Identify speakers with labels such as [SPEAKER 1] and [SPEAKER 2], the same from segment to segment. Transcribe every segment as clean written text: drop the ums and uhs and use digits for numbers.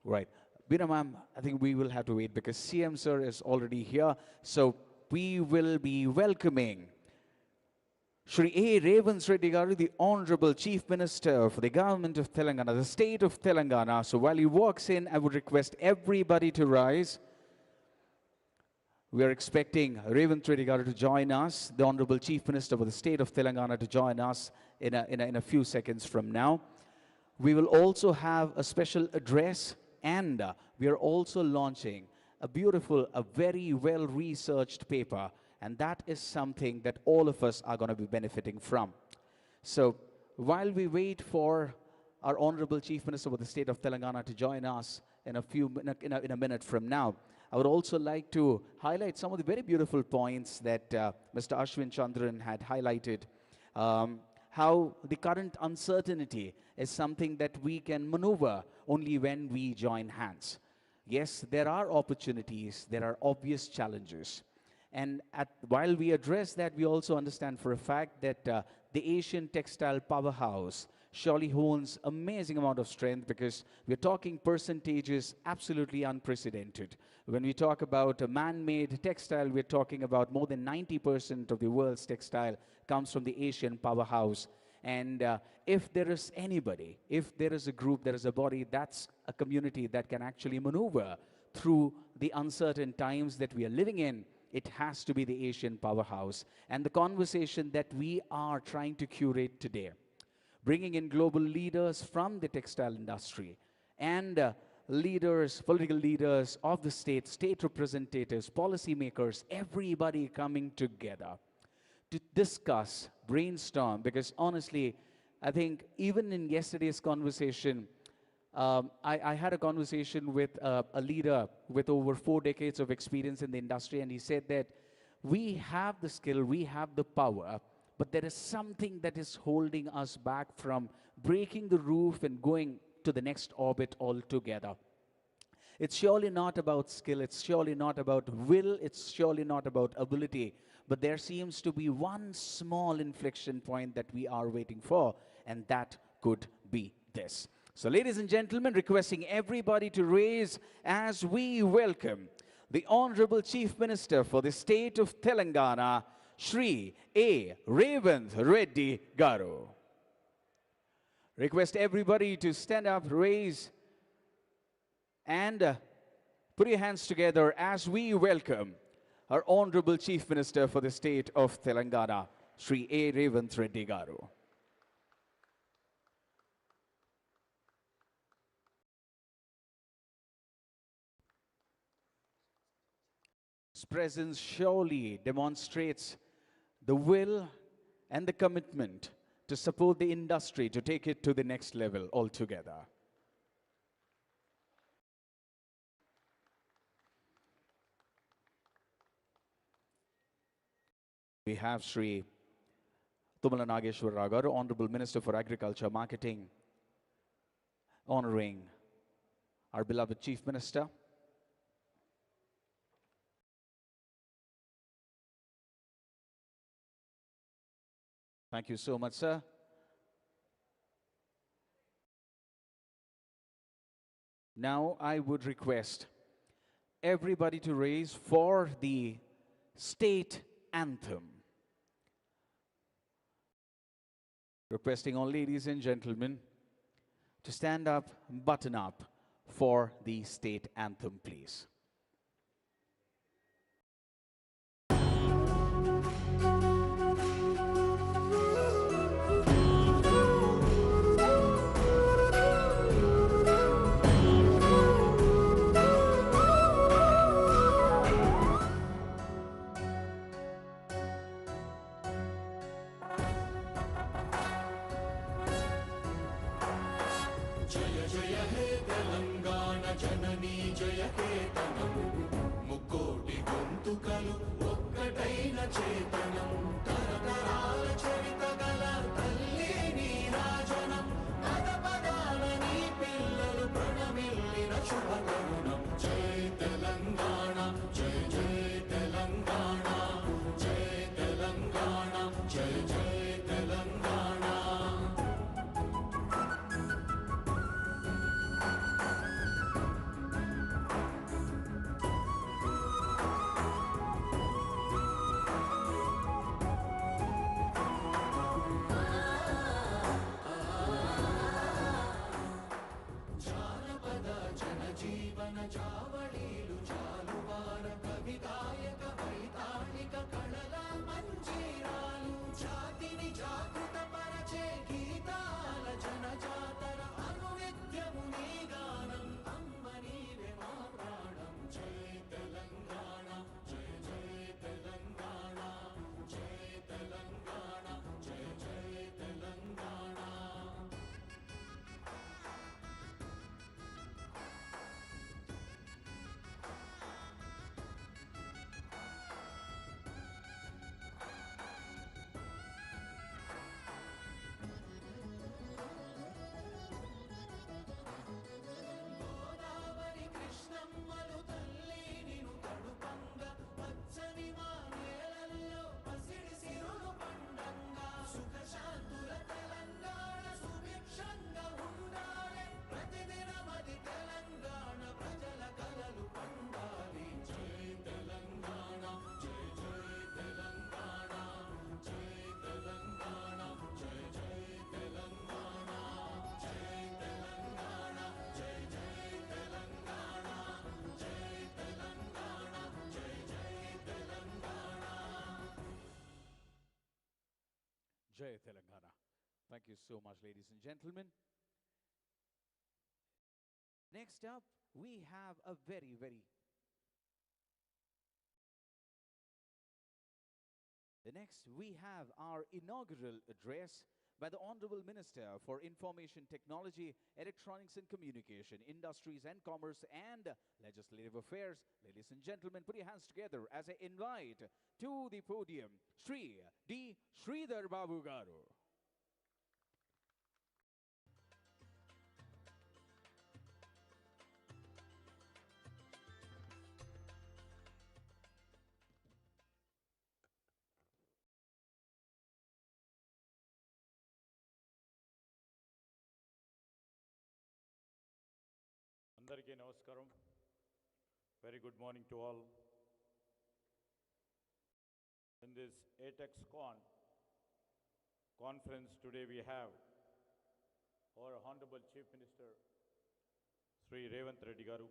[SPEAKER 1] Right. Veena ma'am, I think we will have to wait because CM sir is already here. So we will be welcoming Shri A. Revanth Reddy Garu, the Honorable Chief Minister for the Government of Telangana, the State of Telangana. So while he walks in, I would request everybody to rise. We are expecting Revanth Reddy Garu to join us, the Honorable Chief Minister for the State of Telangana to join us in a few seconds from now. We will also have a special address, and we are also launching a beautiful, a very well-researched paper, and that is something that all of us are going to be benefiting from. So while we wait for our Honorable Chief Minister for the State of Telangana to join us in a minute from now, I would also like to highlight some of the very beautiful points that Mr. Ashwin Chandran had highlighted. How the current uncertainty is something that we can maneuver only when we join hands. Yes, there are opportunities, there are obvious challenges. And while we address that, we also understand for a fact that the Asian textile powerhouse surely holds amazing amount of strength, because we're talking percentages absolutely unprecedented. When we talk about a man-made textile, we're talking about more than 90% of the world's textile comes from the Asian powerhouse. And if there is anybody, if there is a group, there is a body, that's a community that can actually maneuver through the uncertain times that we are living in, it has to be the Asian powerhouse. And the conversation that we are trying to curate today, bringing in global leaders from the textile industry and leaders, political leaders of the state, state representatives, policymakers, everybody coming together to discuss, brainstorm, because honestly, I think even in yesterday's conversation, I had a conversation with a leader with over 4 decades of experience in the industry, and he said that we have the skill, we have the power, but there is something that is holding us back from breaking the roof and going to the next orbit altogether. It's surely not about skill, it's surely not about will, it's surely not about ability, but there seems to be one small inflection point that we are waiting for, and that could be this. So ladies and gentlemen, requesting everybody to raise as we welcome the Honorable Chief Minister for the State of Telangana, Shri A. Revanth Reddy Garu. Request everybody to stand up, raise, and put your hands together as we welcome our Honorable Chief Minister for the State of Telangana, Shri A. Revanth Reddy Garu. His presence surely demonstrates the will and the commitment to support the industry to take it to the next level altogether. We have Shri Tumala Nageshwar Rao Garu, Honorable Minister for Agriculture Marketing, honoring our beloved Chief Minister. Thank you so much, sir. Now I would request everybody to raise for the state anthem. Requesting all ladies and gentlemen to stand up, button up for the state anthem, please.
[SPEAKER 2] Jaya Jaya He Telangana Janani Jaya Ketanam Mukoti Gontukalu Okkataina Chetanam Taratarala Charitagala Talli Neerajanam Padapadala Nee Pillalu Pranamillina Shubhakarunam Jai Telangana Jai Jai Telangana Jai Telangana Jai Jai Telangana.
[SPEAKER 3] Jai Telangana.
[SPEAKER 1] Thank you so much, ladies and gentlemen. Next up, we have a Next, we have our inaugural address by the Honorable Minister for Information Technology, Electronics and Communication, Industries and Commerce and Legislative Affairs. Ladies and gentlemen, put your hands together as I invite to the podium Sri D. Sridhar Babu Garu.
[SPEAKER 4] Andariki Namaskaram. Very good morning to all. In this ATEXCON conference today we have our Honorable Chief Minister Sri Revanth Reddy Garu.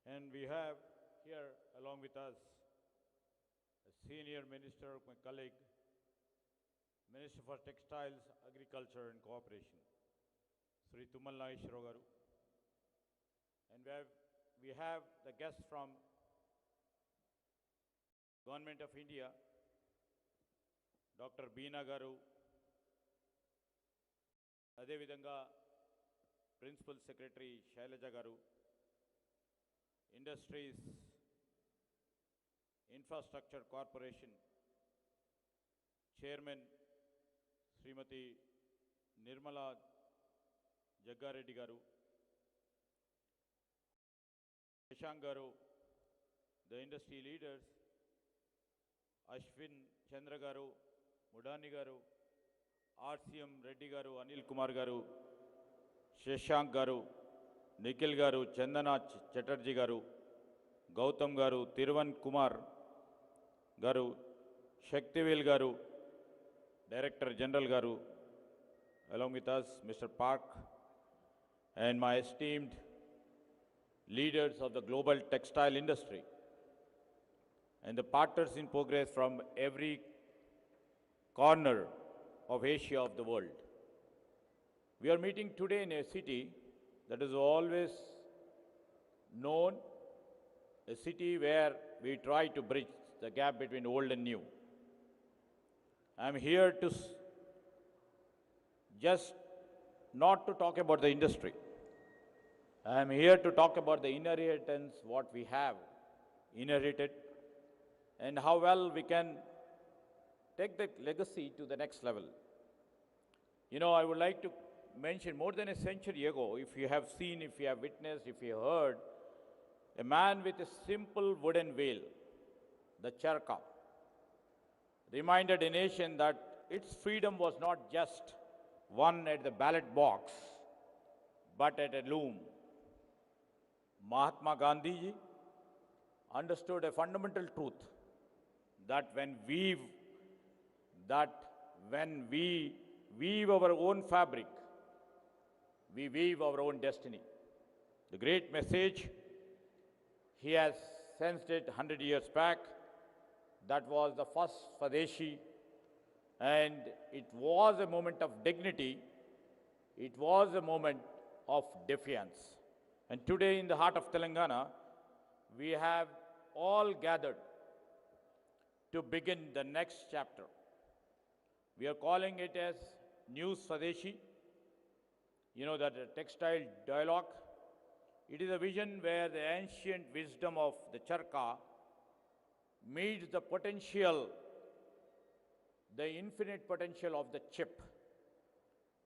[SPEAKER 4] And we have here along with us a senior minister, my colleague, Minister for Textiles, Agriculture and Cooperation, Sri Tumal Nageswara Garu. And we have the guests from Government of India, Dr. Beena Garu, Adevidanga Principal Secretary Shailaja Garu, Industries Infrastructure Corporation, Chairman Srimati Nirmala Jaggareddy Garu, Shashank Garu, the industry leaders, Ashwin Chandra Garu, Mudani Garu, RCM Reddy Garu, Anil Kumar Garu, Shashank Garu, Nikhil Garu, Chandana Chatterjee Garu, Gautam Garu, Tiruvan Kumar Garu, Shaktivel Garu, Director General Garu, along with us Mr. Park, and my esteemed leaders of the global textile industry and the partners in progress from every corner of Asia of the world. We are meeting today in a city that is always known, a city where we try to bridge the gap between old and new. I am here to just not to talk about the industry. I am here to talk about the inheritance, what we have inherited, and how well we can take the legacy to the next level. You know, I would like to mention more than a century ago, if you have seen, if you have witnessed, if you heard, a man with a simple wooden wheel, the charka, reminded a nation that its freedom was not just won at the ballot box, but at a loom. Mahatma Gandhi ji understood a fundamental truth that when we weave our own fabric, we weave our own destiny. The great message, he has sensed it 100 years back. That was the first Swadeshi, and it was a moment of dignity. It was a moment of defiance. And today in the heart of Telangana, we have all gathered to begin the next chapter. We are calling it as New Swadeshi. You know, that textile dialogue. It is a vision where the ancient wisdom of the charka meets the potential, the infinite potential of the chip,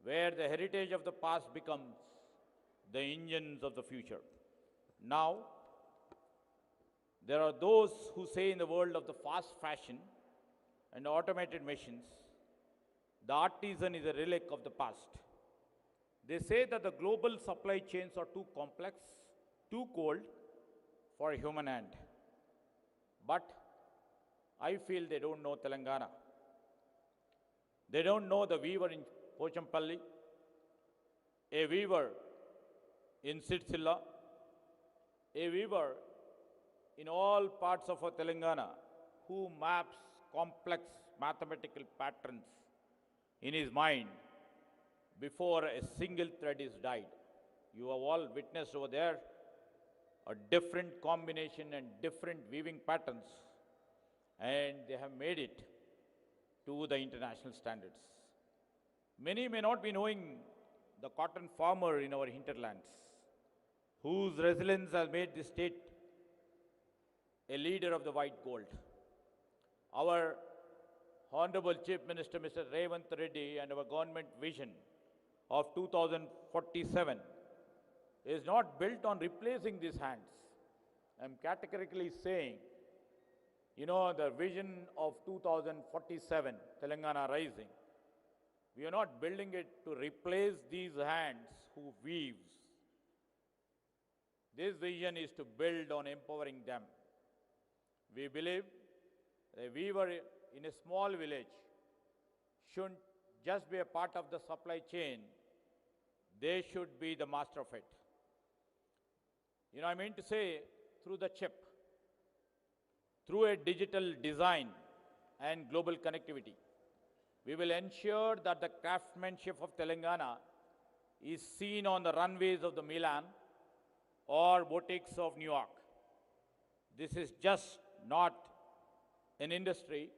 [SPEAKER 4] where the heritage of the past becomes the engines of the future. Now, there are those who say in the world of the fast fashion and automated machines, the artisan is a relic of the past. They say that the global supply chains are too complex, too cold for a human hand. But I feel they don't know Telangana. They don't know the weaver in Pochampalli, a weaver in Sitsilla, a weaver in all parts of our Telangana who maps complex mathematical patterns in his mind before a single thread is dyed. You have all witnessed over there a different combination and different weaving patterns, and they have made it to the international standards. Many may not be knowing the cotton farmer in our hinterlands, whose resilience has made this state a leader of the white gold. Our Honorable Chief Minister, Mr. Revanth Reddy, and our government vision of 2047 is not built on replacing these hands. I'm categorically saying, the vision of 2047, Telangana Rising, we are not building it to replace these hands who weaves. This vision is to build on empowering them. We believe a weaver in a small village shouldn't just be a part of the supply chain, they should be the master of it. I mean to say, through the chip, through a digital design and global connectivity, we will ensure that the craftsmanship of Telangana is seen on the runways of the Milan or boutiques of New York. This is just not an industry,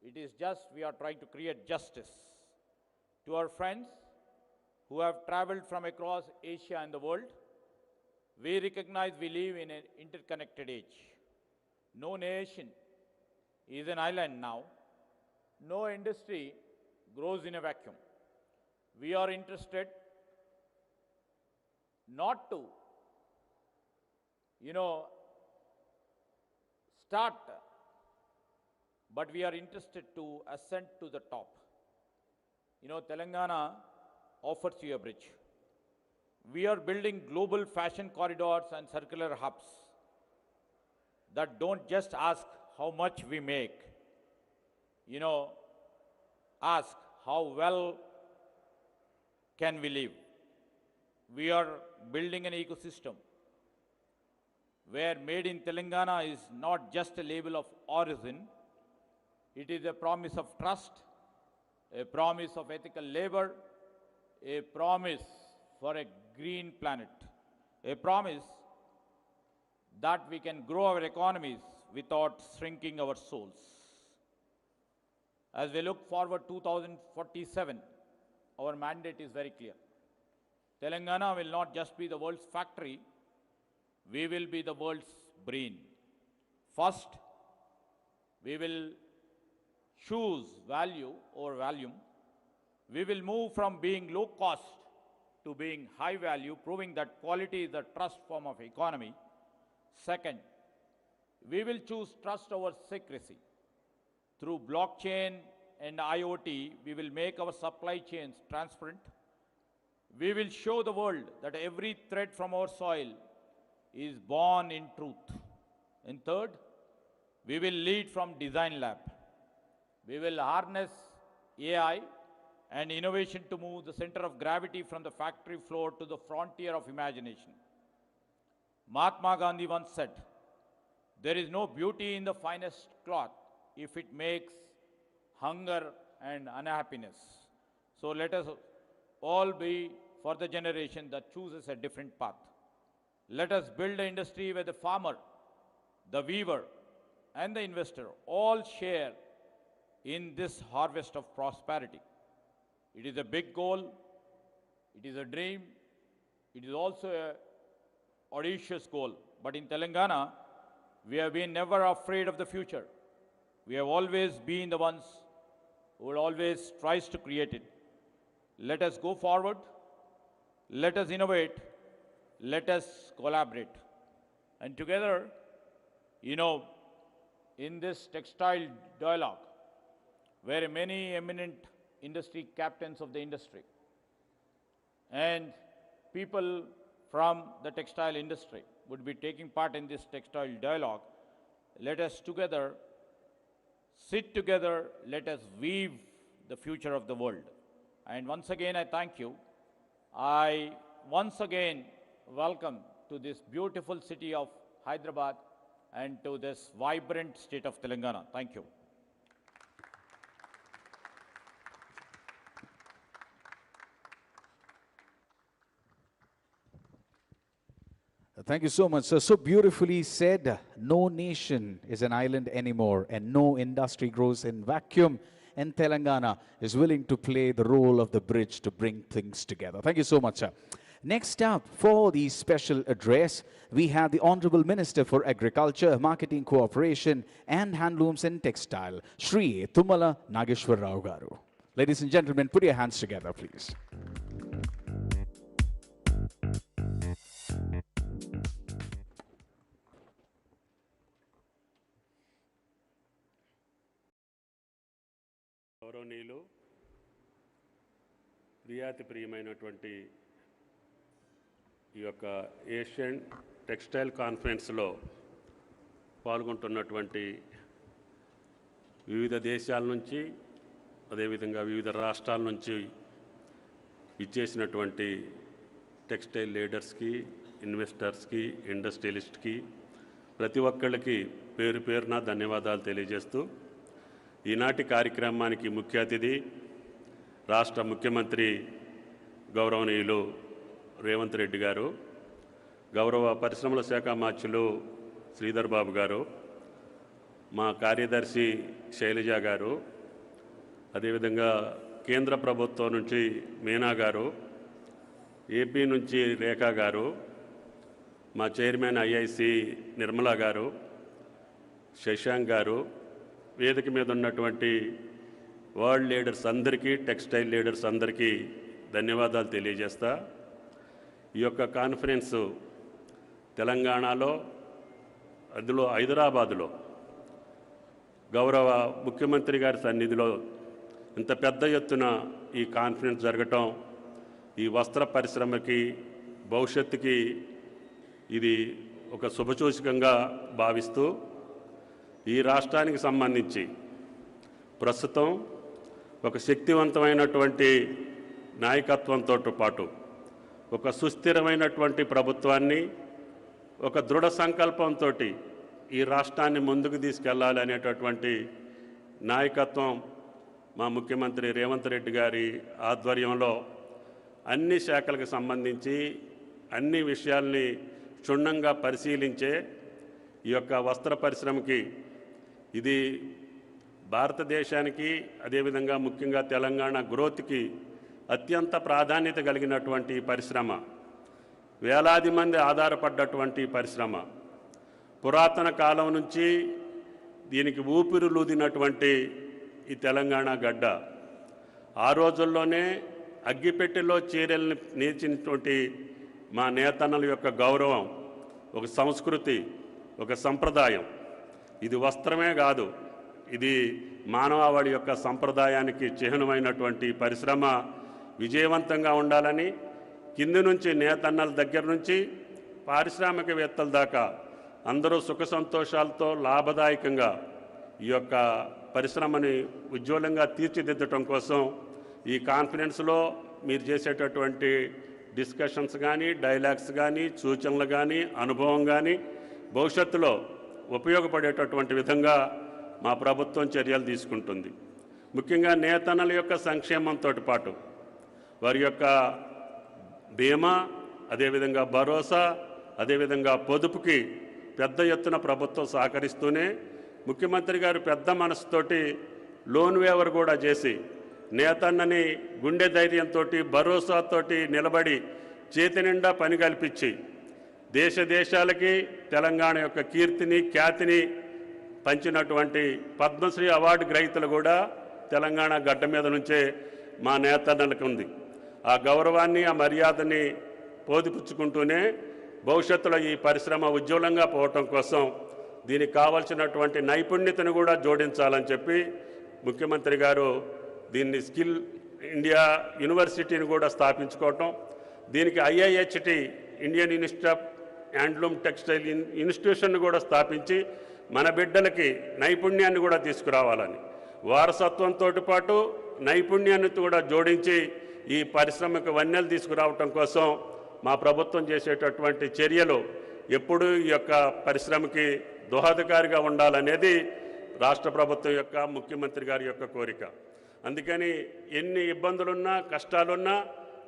[SPEAKER 4] it is just we are trying to create justice. To our friends who have traveled from across Asia and the world, we recognize we live in an interconnected age. No nation is an island now. No industry grows in a vacuum. We are interested not to, start, but we are interested to ascend to the top. Telangana offers you a bridge. We are building global fashion corridors and circular hubs that don't just ask how much we make, ask how well can we live. We are building an ecosystem where made in Telangana is not just a label of origin, it is a promise of trust, a promise of ethical labor, a promise for a green planet, a promise that we can grow our economies without shrinking our souls. As we look forward 2047, our mandate is very clear. Telangana will not just be the world's factory, we will be the world's brain. First, we will choose value over volume. We will move from being low cost to being high value, proving that quality is the trust form of economy. Second, we will choose trust over secrecy. Through blockchain and IoT, we will make our supply chains transparent. We will show the world that every thread from our soil is born in truth. And third, we will lead from design lab. We will harness AI and innovation to move the center of gravity from the factory floor to the frontier of imagination. Mahatma Gandhi once said, there is no beauty in the finest cloth if it makes hunger and unhappiness. So let us all be for the generation that chooses a different path. Let us build an industry where the farmer, the weaver, and the investor all share in this harvest of prosperity. It is a big goal, it is a dream, it is also an audacious goal. But in Telangana, we have been never afraid of the future. We have always been the ones who will always tries to create it. Let us go forward, let us innovate, let us collaborate. And together, in this textile dialogue, where many eminent industry captains of the industry and people from the textile industry would be taking part in this textile dialogue, let us together sit together, let us weave the future of the world. And once again, I thank you. I once again welcome to this beautiful city of Hyderabad and to this vibrant state of Telangana. Thank you.
[SPEAKER 1] Thank you so much, sir. So beautifully said. No nation is an island anymore, and no industry grows in vacuum. And Telangana is willing to play the role of the bridge to bring things together. Thank you so much, sir. Next up, for the special address, we have the Honorable Minister for Agriculture, Marketing Cooperation, and Handlooms and Textile, Shri Tummala Nageshwar Rao Garu. Ladies and gentlemen, put your hands together, please.
[SPEAKER 3] గౌరవనీయులు ప్రియాతి ప్రియమైనటువంటి ఈ యొక్క Asian textile కాన్ఫరెన్స్లో పాల్గొంటున్నటువంటి వివిధ దేశాల నుంచి అదేవిధంగా వివిధ రాష్ట్రాల నుంచి ఇచ్చేసినటువంటి టెక్స్టైల్ లీడర్స్కి, ఇన్వెస్టర్స్కి, ఇండస్ట్రియలిస్ట్కి ప్రతి ఒక్కళ్ళకి పేరు పేరున ధన్యవాదాలు తెలియజేస్తూ ఈనాటి కార్యక్రమానికి ముఖ్య అతిథి రాష్ట్ర ముఖ్యమంత్రి గౌరవనీయులు రేవంత్ రెడ్డి గారు, గౌరవ పరిశ్రమల శాఖ మార్చులు శ్రీధర్ బాబు గారు, మా కార్యదర్శి శైలజ గారు, అదేవిధంగా కేంద్ర ప్రభుత్వం నుంచి మీనా గారు, ఏపీ నుంచి రేఖా గారు, మా చైర్మన్ ఐఐసి నిర్మలా గారు, శశాంక్ గారు, వేదిక మీద ఉన్నటువంటి వరల్డ్ లీడర్స్ అందరికీ, టెక్స్టైల్ లీడర్స్ అందరికీ ధన్యవాదాలు తెలియజేస్తా. ఈ యొక్క కాన్ఫరెన్స్ తెలంగాణలో, అందులో హైదరాబాదులో గౌరవ ముఖ్యమంత్రి గారి సన్నిధిలో ఇంత పెద్ద ఎత్తున ఈ కాన్ఫరెన్స్ జరగటం ఈ వస్త్ర పరిశ్రమకి భవిష్యత్తుకి ఇది ఒక శుభసూచకంగా భావిస్తూ ఈ రాష్ట్రానికి సంబంధించి ప్రస్తుతం ఒక శక్తివంతమైనటువంటి నాయకత్వంతో పాటు ఒక సుస్థిరమైనటువంటి ప్రభుత్వాన్ని, ఒక దృఢ సంకల్పంతో ఈ రాష్ట్రాన్ని ముందుకు తీసుకెళ్లాలి అనేటటువంటి నాయకత్వం మా ముఖ్యమంత్రి రేవంత్ రెడ్డి గారి ఆధ్వర్యంలో అన్ని శాఖలకు సంబంధించి అన్ని విషయాల్ని క్షుణ్ణంగా పరిశీలించే ఈ యొక్క వస్త్ర పరిశ్రమకి ఇది భారతదేశానికి, అదేవిధంగా ముఖ్యంగా తెలంగాణ గ్రోత్కి అత్యంత ప్రాధాన్యత కలిగినటువంటి పరిశ్రమ, వేలాది మంది ఆధారపడ్డటువంటి పరిశ్రమ, పురాతన కాలం నుంచి దీనికి ఊపిరులూదినటువంటి ఈ తెలంగాణ గడ్డ, ఆ రోజుల్లోనే అగ్గిపెట్టెలో చీరల్ని నేర్చినటువంటి మా నేతన్నల యొక్క గౌరవం, ఒక సంస్కృతి, ఒక సంప్రదాయం. ఇది వస్త్రమే కాదు, ఇది మానవాళి యొక్క సంప్రదాయానికి చిహ్నమైనటువంటి పరిశ్రమ విజయవంతంగా ఉండాలని కింది నుంచి నేతన్నల దగ్గర నుంచి పారిశ్రామికవేత్తల దాకా అందరూ సుఖ సంతోషాలతో లాభదాయకంగా ఈ యొక్క పరిశ్రమని ఉజ్వలంగా తీర్చిదిద్దటం కోసం ఈ కాన్ఫరెన్స్లో మీరు చేసేటటువంటి డిస్కషన్స్ కానీ, డైలాగ్స్ కానీ, సూచనలు కానీ, అనుభవం కానీ భవిష్యత్తులో ఉపయోగపడేటటువంటి విధంగా మా ప్రభుత్వం చర్యలు తీసుకుంటుంది. ముఖ్యంగా నేతన్నల యొక్క సంక్షేమంతో పాటు వారి యొక్క బీమా, అదేవిధంగా భరోసా, అదేవిధంగా పొదుపుకి పెద్ద ఎత్తున ప్రభుత్వం సహకరిస్తూనే ముఖ్యమంత్రి గారు పెద్ద మనసుతోటి లోన్ వేవర్ కూడా చేసి నేతన్నని గుండె ధైర్యంతో, భరోసాతోటి నిలబడి చేతి నిండా పని కల్పించి దేశాలకి తెలంగాణ యొక్క కీర్తిని, ఖ్యాతిని పంచినటువంటి పద్మశ్రీ అవార్డు గ్రహీతలు కూడా తెలంగాణ గడ్డ మీద నుంచే మా నేతన్నలకు ఉంది. ఆ గౌరవాన్ని, ఆ మర్యాదని పోదిపుచ్చుకుంటూనే భవిష్యత్తులో ఈ పరిశ్రమ ఉజ్వలంగా పోవటం కోసం దీనికి కావాల్సినటువంటి నైపుణ్యతను కూడా జోడించాలని చెప్పి ముఖ్యమంత్రి గారు దీన్ని స్కిల్ ఇండియా యూనివర్సిటీని కూడా స్థాపించుకోవటం, దీనికి IIHT Indian institute of handloom textile institution కూడా స్థాపించి మన బిడ్డలకి నైపుణ్యాన్ని కూడా తీసుకురావాలని, వారసత్వంతో పాటు నైపుణ్యాన్ని కూడా జోడించి ఈ పరిశ్రమకు వన్నెలు తీసుకురావటం కోసం మా ప్రభుత్వం చేసేటటువంటి చర్యలు ఎప్పుడూ ఈ యొక్క పరిశ్రమకి దోహదకారిగా ఉండాలనేది రాష్ట్ర ప్రభుత్వం యొక్క, ముఖ్యమంత్రి గారి యొక్క కోరిక. అందుకని ఎన్ని ఇబ్బందులున్నా, కష్టాలున్నా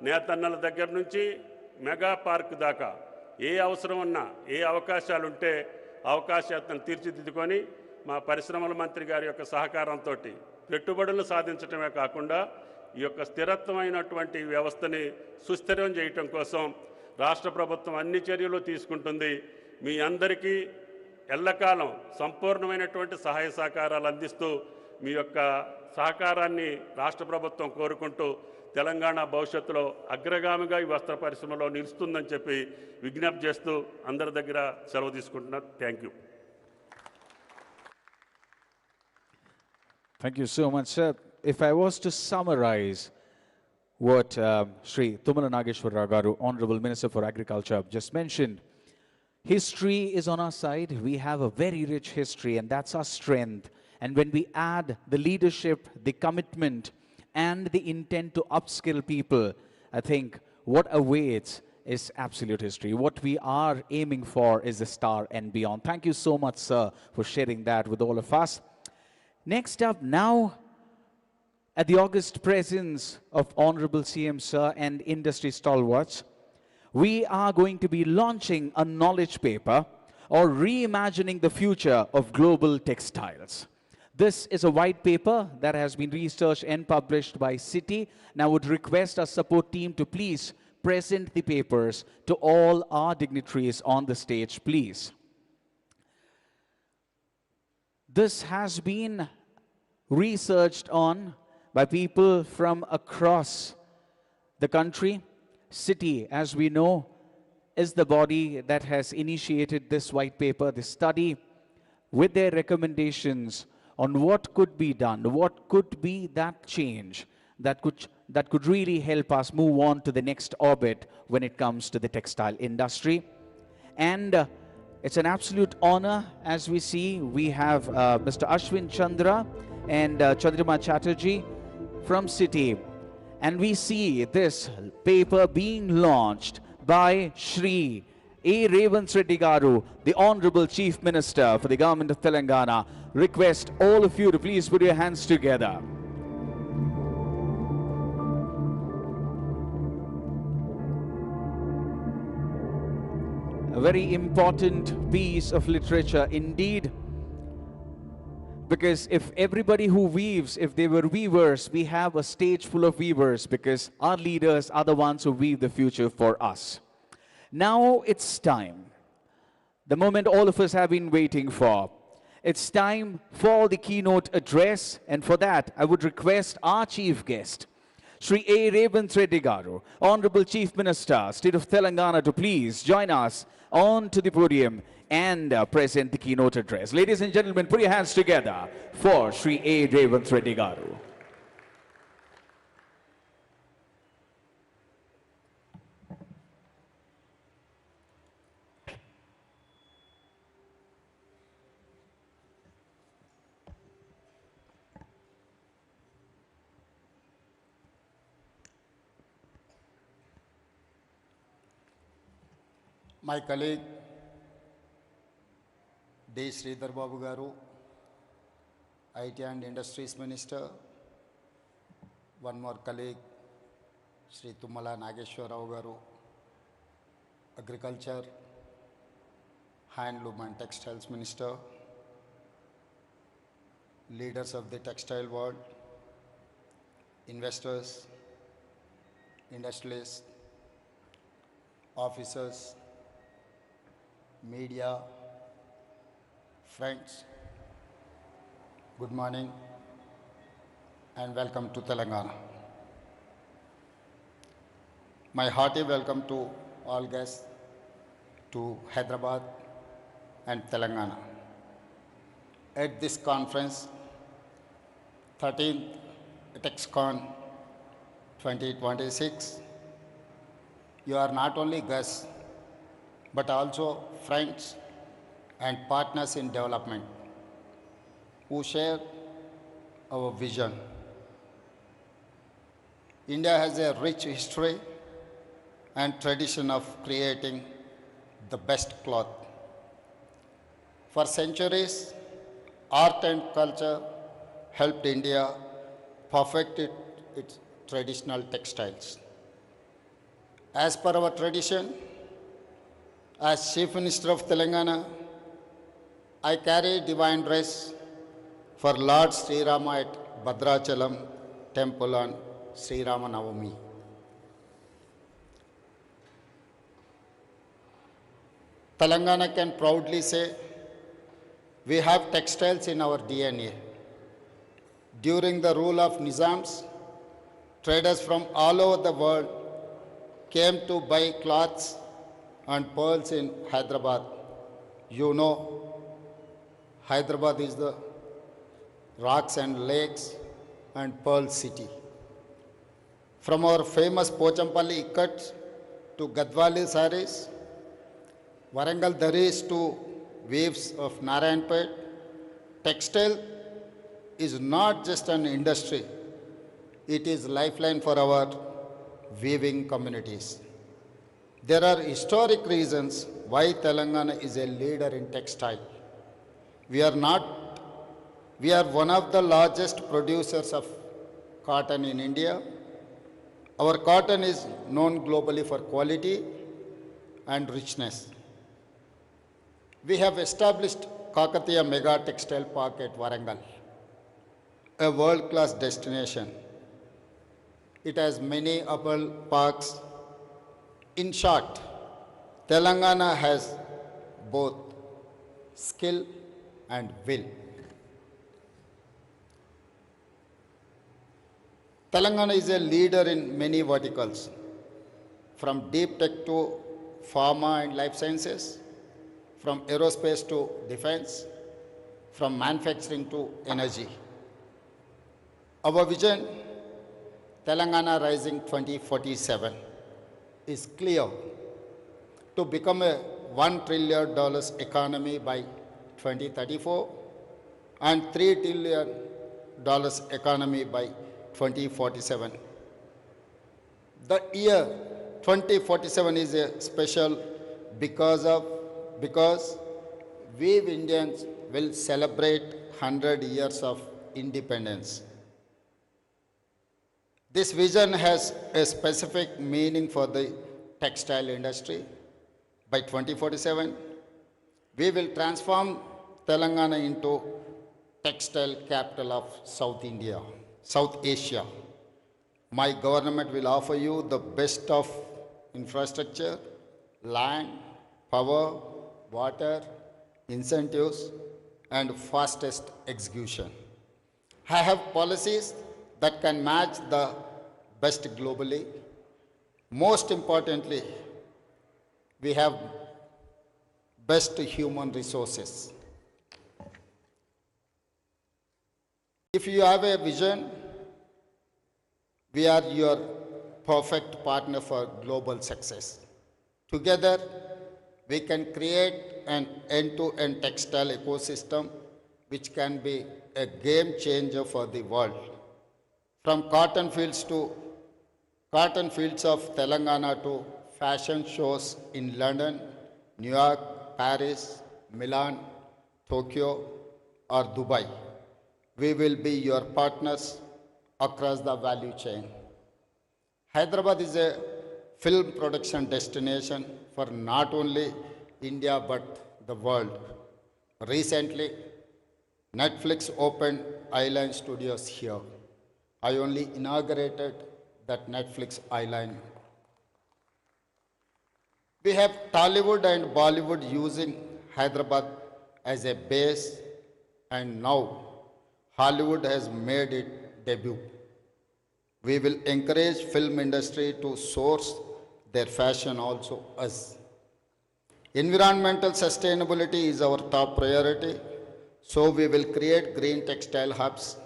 [SPEAKER 3] నేతన్నల దగ్గర నుంచి మెగా పార్క్ దాకా ఏ అవసరం ఉన్నా, ఏ అవకాశాలు ఉంటే అవకాశాలను తీర్చిదిద్దుకొని మా పరిశ్రమల మంత్రి గారి యొక్క సహకారంతో పెట్టుబడులు సాధించడమే కాకుండా ఈ యొక్క స్థిరత్వమైనటువంటి వ్యవస్థని సుస్థిరం చేయటం కోసం రాష్ట్ర ప్రభుత్వం అన్ని చర్యలు తీసుకుంటుంది. మీ అందరికీ ఎల్లకాలం సంపూర్ణమైనటువంటి సహాయ సహకారాలు అందిస్తూ మీ యొక్క సహకారాన్ని రాష్ట్ర ప్రభుత్వం కోరుకుంటూ తెలంగాణ భవిష్యత్తులో అగ్రగామిగా ఈ వస్త్ర పరిశ్రమలో నిలుస్తుందని చెప్పి విజ్ఞప్తి చేస్తూ అందరి దగ్గర సెలవు తీసుకుంటున్నాను. Thank you.
[SPEAKER 1] Thank you so much, sir. If I was to summarize what Sri Tumala Nageshwara Garu, Honorable Minister for Agriculture, just mentioned, history is on our side. We have a very rich history, and that's our strength. And when we add the leadership, the commitment, and the intent to upskill people, I think what awaits is absolute history. What we are aiming for is the star and beyond. Thank you so much, sir, for sharing that with all of us. Next up now, at the august presence of Honorable CM Sir and industry stalwarts, we are going to be launching a knowledge paper or reimagining the future of global textiles. This is a white paper that has been researched and published by Citi. Now I would request our support team to please present the papers to all our dignitaries on the stage, please. This has been researched on by people from across the country. Citi, as we know, is the body that has initiated this white paper, this study, with their recommendations on what could be done, what could be that change that could really help us move on to the next orbit when it comes to the textile industry. And it's an absolute honor. As we see, we have Mr. Ashwin Chandra and Chandrima Chatterjee from Citi. And we see this paper being launched by Shri A. Revanth Reddy Garu, the Honorable Chief Minister for the Government of Telangana. Request all of you to please put your hands together. A very important piece of literature indeed. Because if everybody who weaves, if they were weavers, we have a stage full of weavers because our leaders are the ones who weave the future for us. Now it's time. The moment all of us have been waiting for. It's time for the keynote address, and for that, I would request our chief guest, Shri A. Revanth Reddy Garu, Honorable Chief Minister, State of Telangana, to please join us on to the podium and present the keynote address. Ladies and gentlemen, put your hands together for Shri A. Revanth Reddy Garu.
[SPEAKER 5] My colleague, D. Sridhar Babu Garu, IT and Industries Minister, one more colleague, Sri Tumala Nageshwara Garu, Agriculture, Handloom and Textiles Minister, leaders of the textile world, investors, industrialists, officers, media, friends, good morning and welcome to Telangana. My hearty welcome to all guests to Hyderabad and Telangana. At this conference, 13th ATEXCON 2026, you are not only guests but also friends and partners in development who share our vision. India has a rich history and tradition of creating the best cloth. For centuries, art and culture helped India perfect its traditional textiles. As per our tradition, As Chief Minister of Telangana, I carry divine dress for Lord Sri Rama at Bhadrachalam temple on Sri Rama Navami. Telangana can proudly say we have textiles in our DNA. During the rule of Nizams, traders from all over the world came to buy cloths and pearls in Hyderabad. You know, Hyderabad is the rocks and lakes and pearl city. From our famous Pochampalli ikkats to Gadwali sarees, Warangal daris to weaves of Narayanpet, textile is not just an industry, it is lifeline for our weaving communities. There are historic reasons why Telangana is a leader in textile. We are one of the largest producers of cotton in India. Our cotton is known globally for quality and richness. We have established Kakatiya Mega Textile Park at Warangal, a world-class destination. It has many apparel parks. In short, Telangana has both skill and will. Telangana is a leader in many verticals, from deep tech to pharma and life sciences, from aerospace to defense, from manufacturing to energy. Our vision, Telangana Rising 2047, is clear: to become a $1 trillion economy by 2034 and $3 trillion economy by 2047. The year 2047 is a special because we Indians will celebrate 100 years of independence. This vision has a specific meaning for the textile industry. By 2047, we will transform Telangana into textile capital of South Asia. My government will offer you the best of infrastructure, land, power, water, incentives, and fastest execution. I have policies that can match the best globally. Most importantly, we have best human resources. If you have a vision, we are your perfect partner for global success. Together, we can create an end-to-end textile ecosystem which can be a game changer for the world. From cotton fields of Telangana to fashion shows in London, New York, Paris, Milan, Tokyo, or Dubai, we will be your partners across the value chain. Hyderabad is a film production destination for not only India but the world. Recently, Netflix opened Island Studios here. I only inaugurated that Netflix Island. We have Tollywood and Bollywood using Hyderabad as a base, and now Hollywood has made its debut. We will encourage film industry to source their fashion also us. Environmental sustainability is our top priority, so we will create green textile hubs.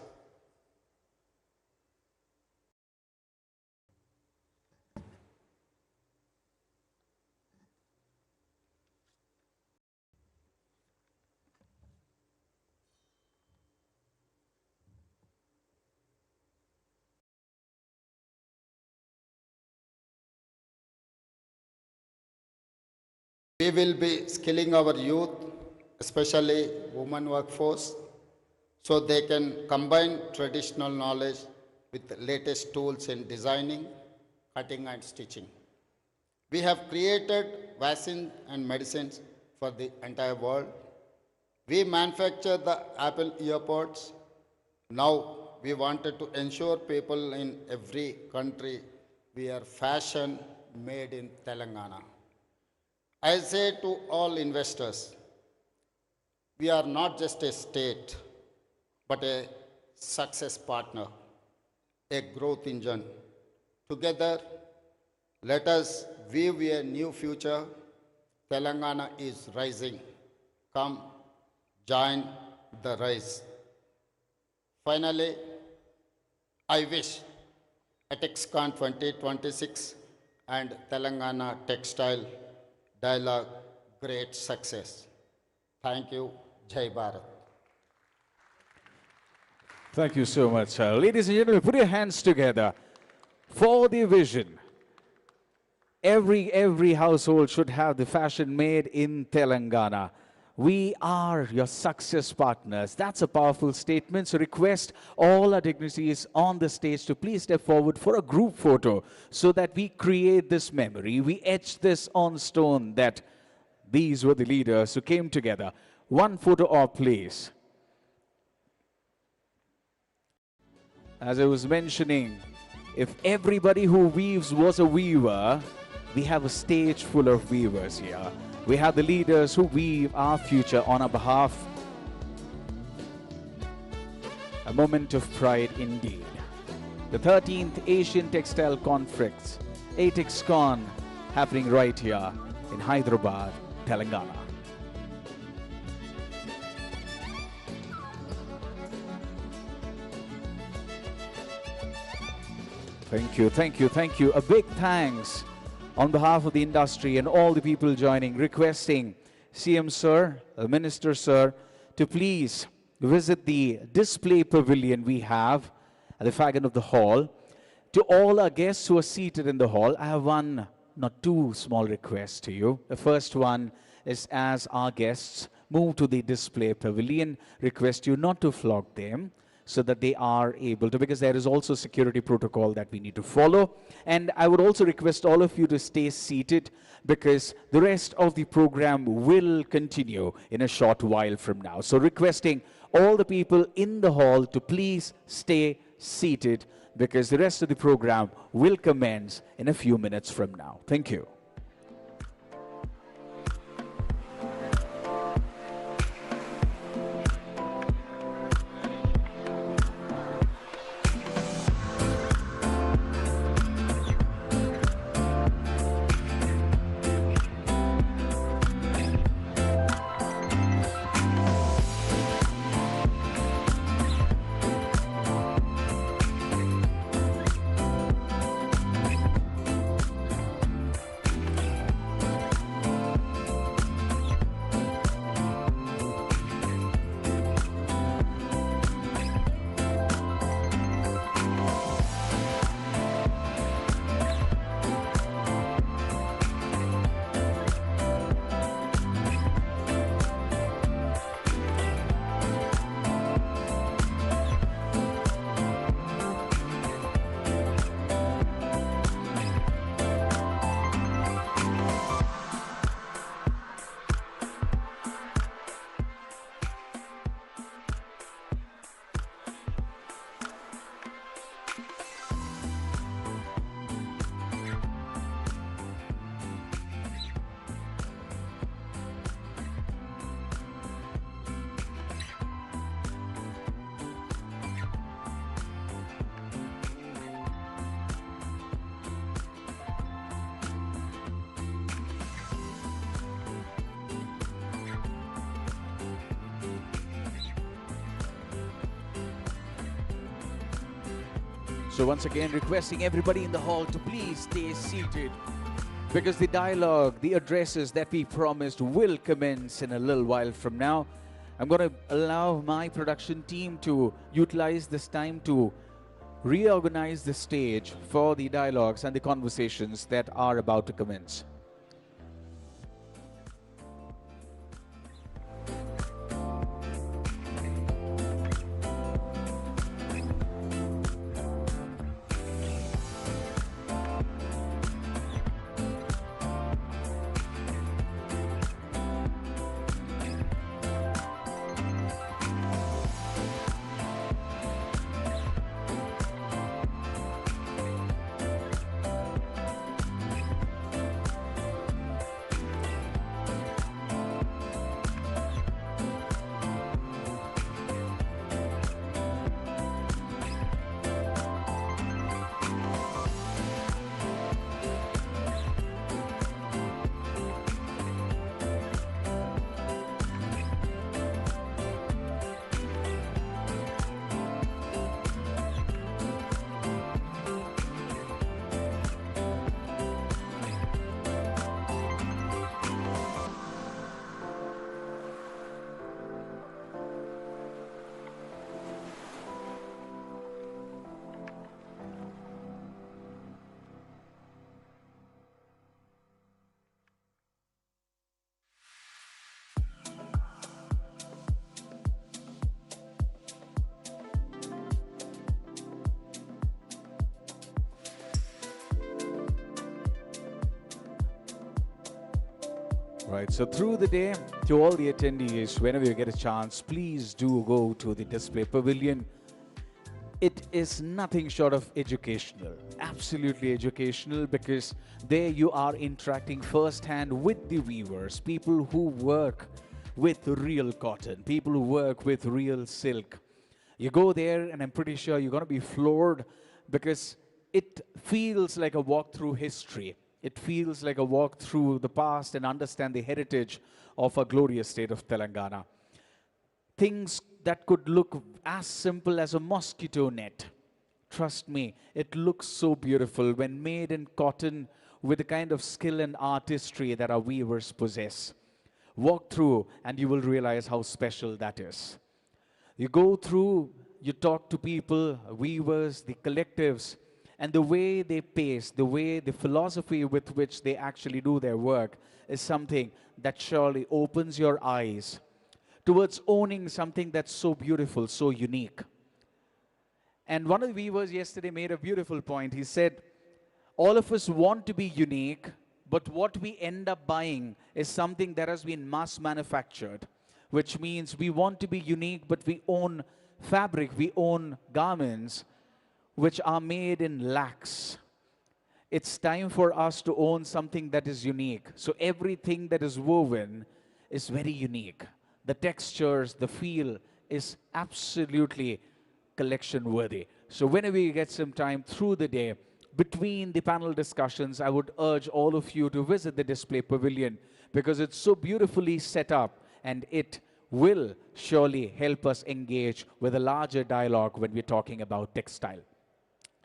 [SPEAKER 5] We will be skilling our youth, especially women workforce, so they can combine traditional knowledge with the latest tools in designing, cutting and stitching. We have created vaccines and medicines for the entire world. We manufacture the Apple earpods. Now we wanted to ensure people in every country wear fashion made in Telangana. I say to all investors, we are not just a state, but a success partner, a growth engine. Together, let us weave a new future. Telangana is rising. Come, join the rise. Finally, I wish ATEXCON 2026 and Telangana Textile Dialogue great success. Thank you. Jai Bharat.
[SPEAKER 1] Thank you so much. Ladies and gentlemen, put your hands together for the vision. Every household should have the fashion made in Telangana. We are your success partners. That's a powerful statement. So request all our dignitaries on the stage to please step forward for a group photo so that we create this memory. We etch this on stone that these were the leaders who came together. One photo or please. As I was mentioning, if everybody who weaves was a weaver, we have a stage full of weavers here. We have the leaders who weave our future on our behalf. A moment of pride indeed. The 13th Asian Textile Conference, ATEXCON, happening right here in Hyderabad, Telangana. Thank you, thank you, thank you. A big thanks on behalf of the industry and all the people joining, requesting CM Sir, Minister Sir, to please visit the display pavilion we have at the far end of the hall. To all our guests who are seated in the hall, I have one, not two small requests to you. The first one is, as our guests move to the display pavilion, request you not to flog them, so that they are able to, because there is also security protocol that we need to follow. And I would also request all of you to stay seated, because the rest of the program will continue in a short while from now. So requesting all the people in the hall to please stay seated, because the rest of the program will commence in a few minutes from now. Thank you. So once again, requesting everybody in the hall to please stay seated, because the dialogue, the addresses that we promised will commence in a little while from now. I'm going to allow my production team to utilize this time to reorganize the stage for the dialogues and the conversations that are about to commence. Right, so through the day, to all the attendees, whenever you get a chance, please do go to the display pavilion. It is nothing short of educational, absolutely educational, because there you are interacting firsthand with the weavers, people who work with real cotton, people who work with real silk. You go there, and I'm pretty sure you're going to be floored because it feels like a walk through history. It feels like a walk through the past and understand the heritage of our glorious state of Telangana. Things that could look as simple as a mosquito net. Trust me, it looks so beautiful when made in cotton with the kind of skill and artistry that our weavers possess. Walk through and you will realize how special that is. You go through, you talk to people, weavers, the collectives, and the way they pace, the way, the philosophy with which they actually do their work is something that surely opens your eyes towards owning something that's so beautiful, so unique. And one of the weavers yesterday made a beautiful point. He said, all of us want to be unique, but what we end up buying is something that has been mass manufactured, which means we want to be unique, but we own fabric, we own garments which are made in lakhs. It's time for us to own something that is unique. So everything that is woven is very unique. The textures, the feel is absolutely collection worthy. So whenever you get some time through the day, between the panel discussions, I would urge all of you to visit the display pavilion because it's so beautifully set up and it will surely help us engage with a larger dialogue when we're talking about textile.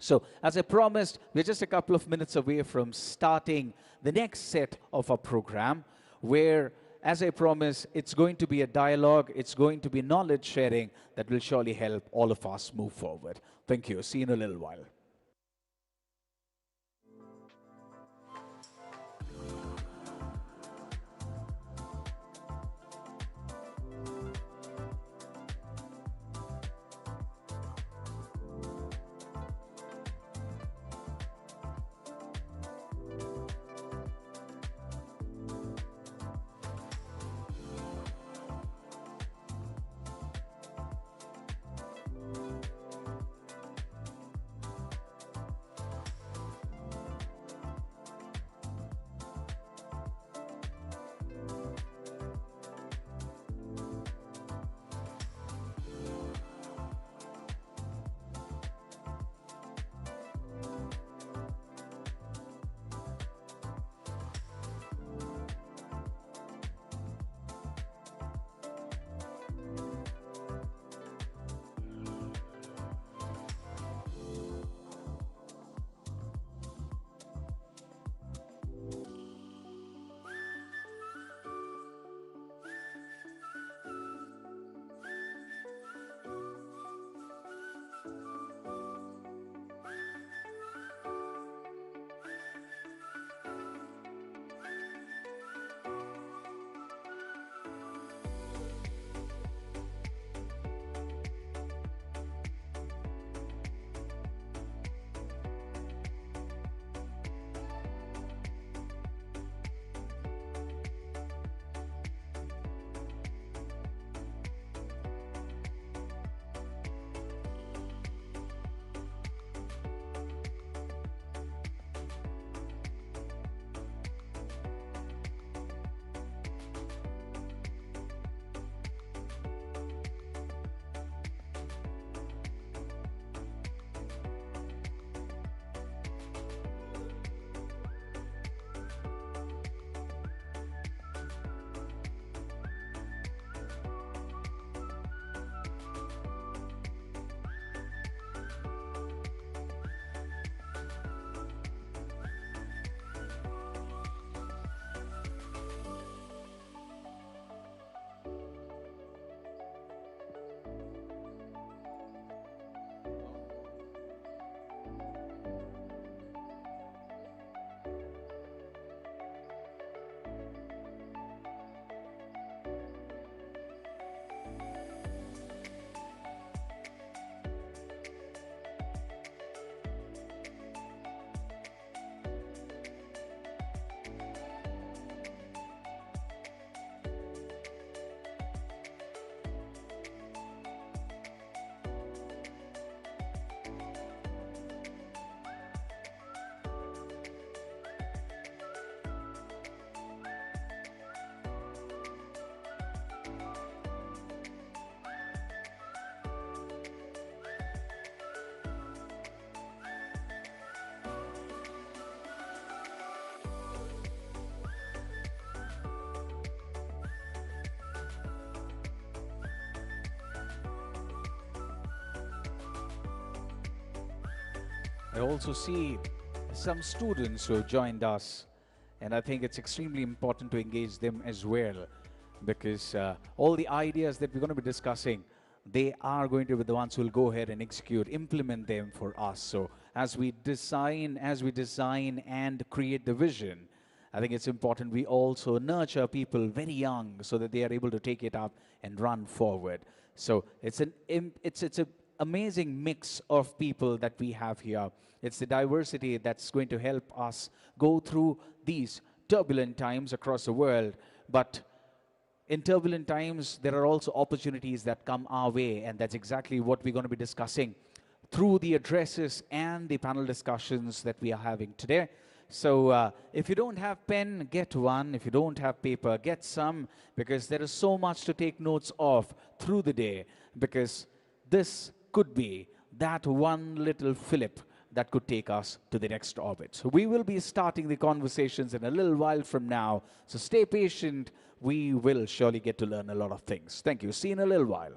[SPEAKER 1] So, as I promised, we're just a couple of minutes away from starting the next set of our program, where, as I promised, it's going to be a dialogue, it's going to be knowledge sharing that will surely help all of us move forward. Thank you. See you in a little while. I also see some students who have joined us, and I think it's extremely important to engage them as well, because all the ideas that we're going to be discussing, they are going to be the ones who will go ahead and execute, implement them for us. So as we design and create the vision, I think it's important we also nurture people very young so that they are able to take it up and run forward. So it's an amazing mix of people that we have here. It's the diversity that's going to help us go through these turbulent times across the world. But in turbulent times, there are also opportunities that come our way, and that's exactly what we're going to be discussing through the addresses and the panel discussions that we are having today. So if you don't have pen, get one. If you don't have paper, get some, because there is so much to take notes of through the day, because this could be that one little fillip that could take us to the next orbit. So we will be starting the conversations in a little while from now. So stay patient. We will surely get to learn a lot of things. Thank you. See you in a little while.